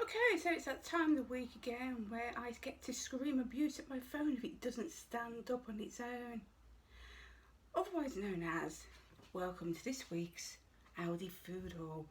Okay, so it's that time of the week again where I get to scream abuse at my phone if it doesn't stand up on its own. Otherwise known as, welcome to this week's Aldi food haul.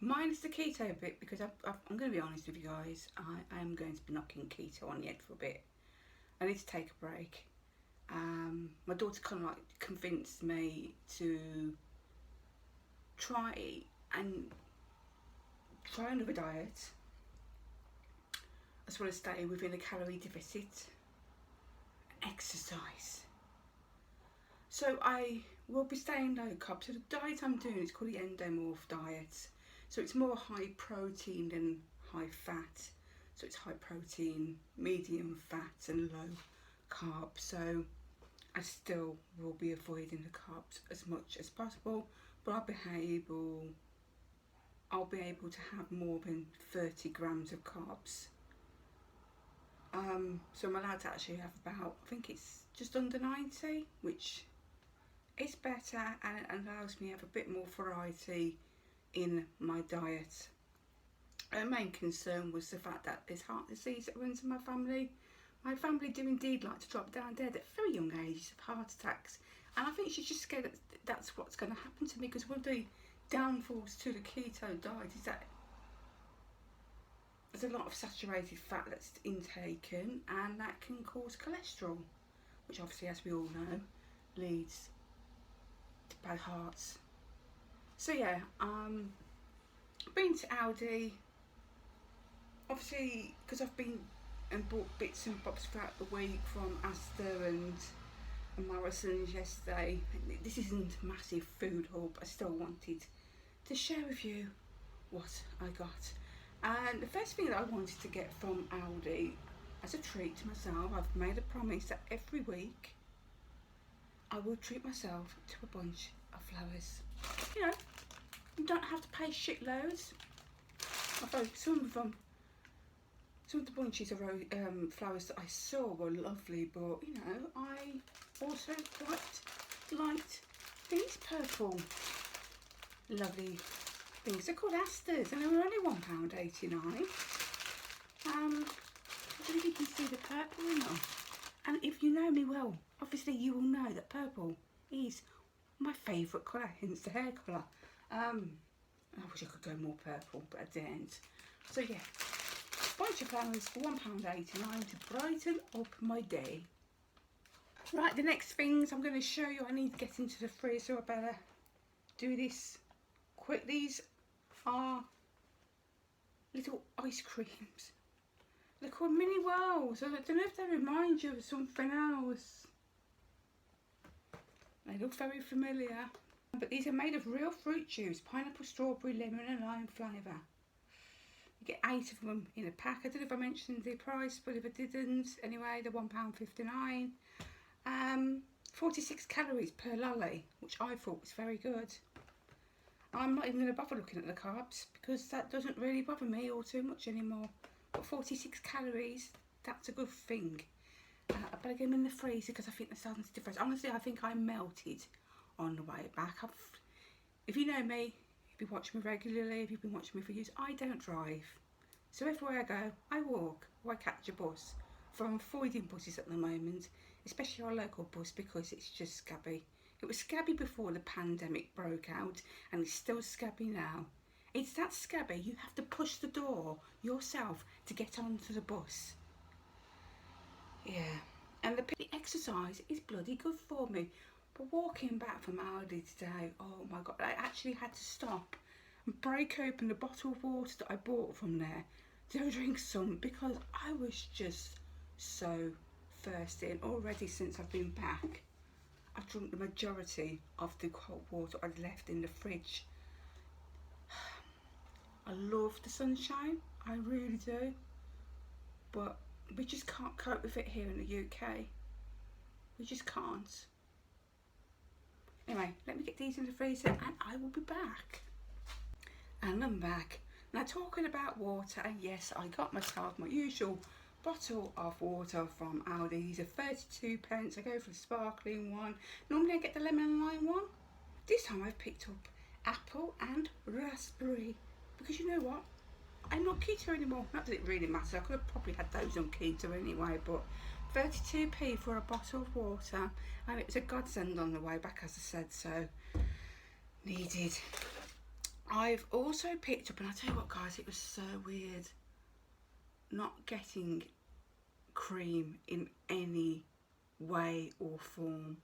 Minus the keto bit, because I'm going to be honest with you guys, I am going to be knocking keto on the head for a bit. I need to take a break. My daughter kind of like convinced me to try another diet, as well as stay within a calorie deficit, exercise. So I will be staying low carb. So the diet I'm doing is called the endomorph diet. So it's more high protein than high fat. So it's high protein, medium fat and low carb. So I still will be avoiding the carbs as much as possible, but I'll be able to have more than 30 grams of carbs. So I'm allowed to actually have about, I think it's just under 90, which is better, and it allows me to have a bit more variety in my diet. Our main concern was the fact that there's heart disease that runs in my family. My family do indeed like to drop down dead at very young ages of heart attacks, and I think she's just scared that that's what's going to happen to me, because one of the downfalls to the keto diet is that there's a lot of saturated fat that's intaken, and that can cause cholesterol, which obviously, as we all know, leads to bad hearts. So yeah, been to Aldi, obviously, because I've been and bought bits and bobs throughout the week from Asda and Morrison's yesterday. This isn't a massive food haul, but I still wanted to share with you what I got. And the first thing that I wanted to get from Aldi, as a treat to myself, I've made a promise that every week I will treat myself to a bunch of flowers. You know, you don't have to pay shitloads. Although some of the bunches of flowers that I saw were lovely, but you know, I also quite liked these purple lovely things. They're called asters, and they were only £1.89. I don't know if you can see the purple enough. And if you know me well, obviously you will know that purple is my favourite colour, hence the hair colour. I wish I could go more purple, but I didn't. So yeah, bunch of flowers for £1.89 to brighten up my day. Right, the next things I'm going to show you, I need to get into the freezer. I better do this quick. These are little ice creams. They're called mini whirls. I don't know if they remind you of something else. They look very familiar. But these are made of real fruit juice, pineapple, strawberry, lemon and lime flavour. You get 8 of them in a pack. I don't know if I mentioned the price, but if I didn't, anyway, they're £1.59. 46 calories per lolly, which I thought was very good. I'm not even going to bother looking at the carbs, because that doesn't really bother me all too much anymore. But 46 calories, that's a good thing. I better get them in the freezer, because I think they're starting to differ. Honestly, I think I melted on the way back. If you know me, if you watch me regularly, if you've been watching me for years, I don't drive. So everywhere I go, I walk or I catch a bus. For I'm avoiding buses at the moment, especially our local bus, because it's just scabby. It was scabby before the pandemic broke out, and it's still scabby now. It's that scabby, you have to push the door yourself to get onto the bus. Yeah, and the exercise is bloody good for me. But walking back from Aldi today, oh my God, I actually had to stop and break open the bottle of water that I bought from there to drink some, because I was just so thirsty. And already since I've been back, I've drunk the majority of the cold water I'd left in the fridge. I love the sunshine, I really do, but we just can't cope with it here in the UK. We just can't. Anyway, let me get these in the freezer and I will be back. And I'm back. Now, talking about water, and yes, I got myself my usual bottle of water from Aldi. These are 32 pence. I go for the sparkling one. Normally I get the lemon and lime one. This time I've picked up apple and raspberry, because you know what? I'm not keto anymore. Not that it really matters. I could have probably had those on keto anyway, but 32p for a bottle of water, and it was a godsend on the way back, as I said, so needed. I've also picked up, and I tell you what guys, it was so weird not getting cream in any way or form,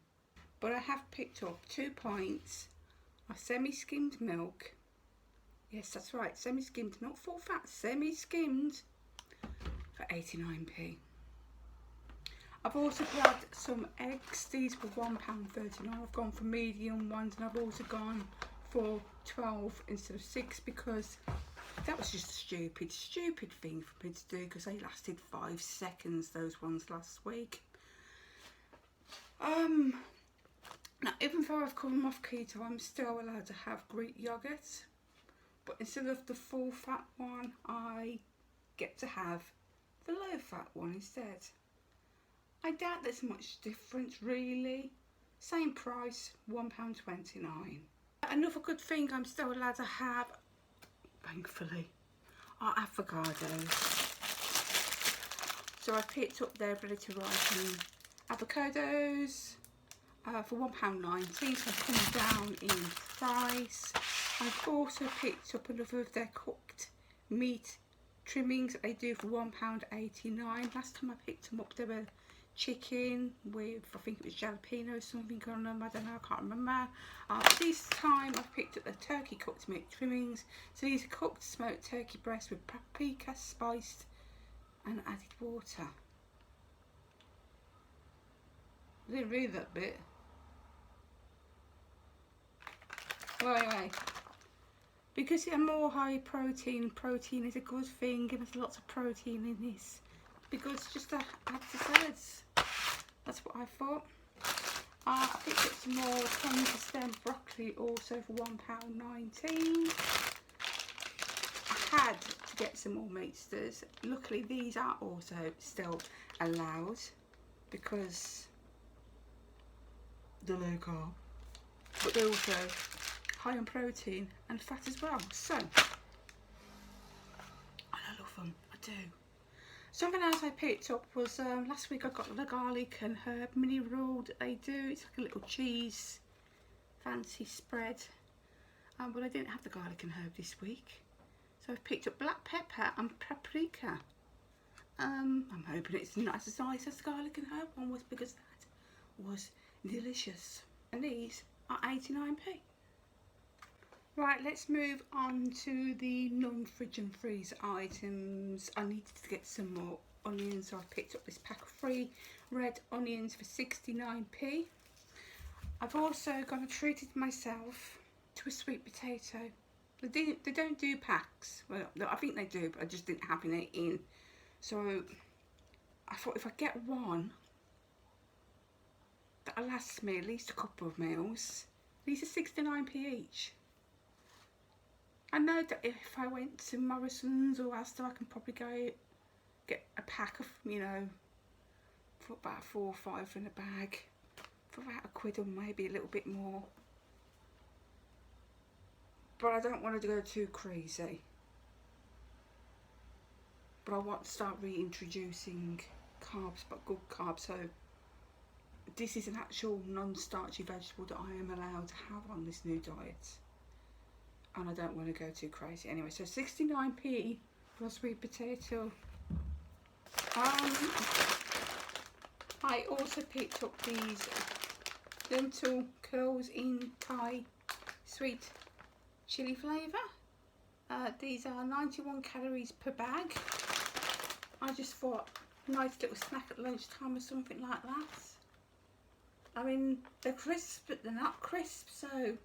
but I have picked up 2 pints of semi-skimmed milk. Yes, that's right, semi-skimmed, not full fat, semi-skimmed, for 89p. I've also grabbed some eggs. These were £1.39. I've gone for medium ones, and I've also gone for 12 instead of 6 because that was just a stupid thing for me to do, because they lasted 5 seconds, those ones last week. Now, even though I've come off keto, I'm still allowed to have Greek yogurt, but instead of the full fat one, I get to have the low fat one instead. I doubt there's much difference really. Same price, £1.29. Another good thing I'm still allowed to have, thankfully, are avocados. So I picked up their ready to ripen avocados for £1.19, so I've come down in price. I've also picked up another of their cooked meat trimmings that they do for £1.89. Last time I picked them up, they were chicken with, I think it was jalapeno or something on them, I don't know, I can't remember. This time I've picked up the turkey cooked meat trimmings. So these are cooked smoked turkey breast with paprika, spiced and added water. I didn't read that bit. Well, anyway, because they're more high protein is a good thing, and there's lots of protein in this, because just to add to salads. That's what I thought. I picked up some more tons of stem broccoli also for £1.19. I had to get some more meatsters. Luckily these are also still allowed because they're low carb, but they're also high in protein and fat as well. So, and I love them, I do. Something else I picked up was last week I got the garlic and herb mini roll that they do. It's like a little cheese fancy spread, but I didn't have the garlic and herb this week, so I've picked up black pepper and paprika. I'm hoping it's not as nice as the garlic and herb one was, because that was delicious. And these are 89p. Right, let's move on to the non-fridge and freeze items. I needed to get some more onions, so I picked up this pack of 3 red onions for 69p. I've also gone and treated myself to a sweet potato. They don't do packs. Well, I think they do, but I just didn't have it in. So I thought if I get one, that'll last me at least a couple of meals. These are 69p each. I know that if I went to Morrison's or Asda, I can probably go get a pack of, you know, for about 4 or 5 in a bag, for about £1 or maybe a little bit more. But I don't want to go too crazy. But I want to start reintroducing carbs, but good carbs. So this is an actual non-starchy vegetable that I am allowed to have on this new diet. And I don't want to go too crazy. Anyway, so 69p for a sweet potato. I also picked up these lentil curls in Thai sweet chili flavour. These are 91 calories per bag. I just thought, nice little snack at lunchtime or something like that. I mean, they're crisp, but they're not crisp, so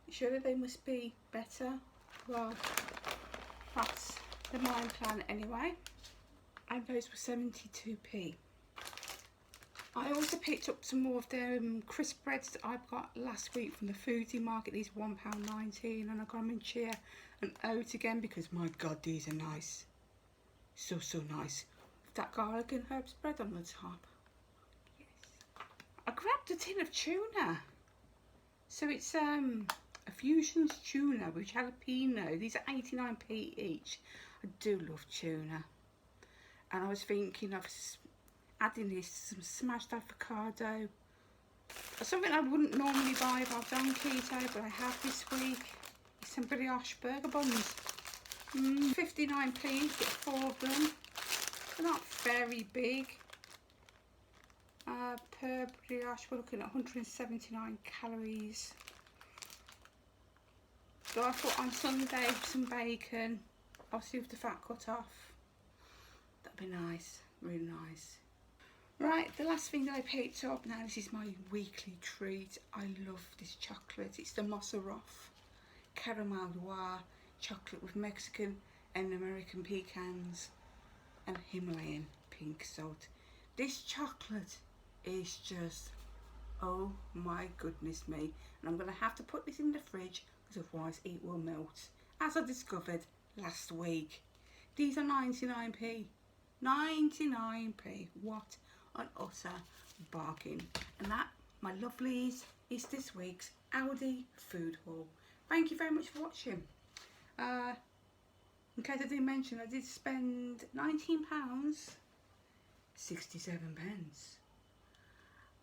surely they must be better. Well, that's the mind plan anyway. And those were 72p. I also picked up some more of their crisp breads that I got last week from the foodie market. These are £1.19, and I got them in chia and oat again because my god, these are nice. So nice. With that garlic and herb spread on the top. Yes. I grabbed a tin of tuna. So it's a fusions tuna with jalapeno. These are 89p each. I do love tuna. And I was thinking of adding this to some smashed avocado. Something I wouldn't normally buy if I was on keto, but I have this week. Some brioche burger buns. 59p, get 4 of them. They're not very big. Per brioche, we're looking at 179 calories. So I thought on Sunday, some bacon, obviously with the fat cut off. That'd be nice, really nice. Right, the last thing that I picked up, now this is my weekly treat. I love this chocolate. It's the Mozzarella Caramel Noir chocolate with Mexican and American pecans and Himalayan pink salt. This chocolate is just, oh my goodness me. And I'm going to have to put this in the fridge because otherwise it will melt. As I discovered last week. These are 99p. 99p. What an utter bargain. And that, my lovelies, is this week's Aldi food haul. Thank you very much for watching. In case I didn't mention, I did spend £19.67.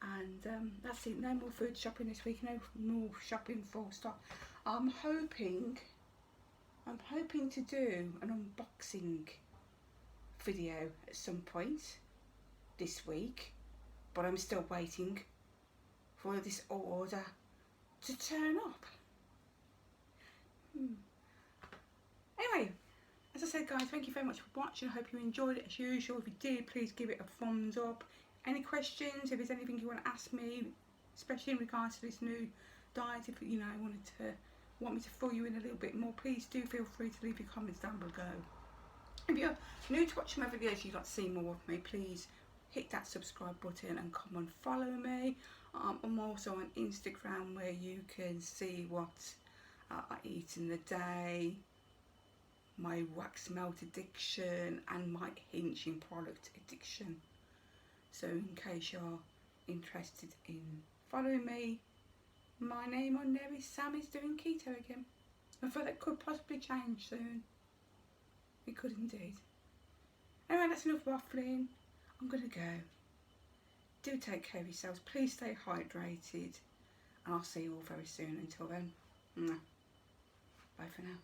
And that's it, no more food shopping this week, no more shopping full stop. I'm hoping to do an unboxing video at some point this week, but I'm still waiting for this order to turn up. Anyway, as I said guys, thank you very much for watching. I hope you enjoyed it as usual. If you did, please give it a thumbs up. Any questions, if there's anything you want to ask me, especially in regards to this new diet, if you know want me to fill you in a little bit more, please do feel free to leave your comments down below. If you're new to watching my videos, you'd like to see more of me, please hit that subscribe button and come and follow me. I'm also on Instagram where you can see what I eat in the day, my wax melt addiction and my hinging product addiction. So in case you're interested in following me, my name on there is Sam is doing keto again. I thought that could possibly change soon. It could indeed. Anyway, that's enough waffling. I'm going to go. Do take care of yourselves. Please stay hydrated. And I'll see you all very soon. Until then, bye for now.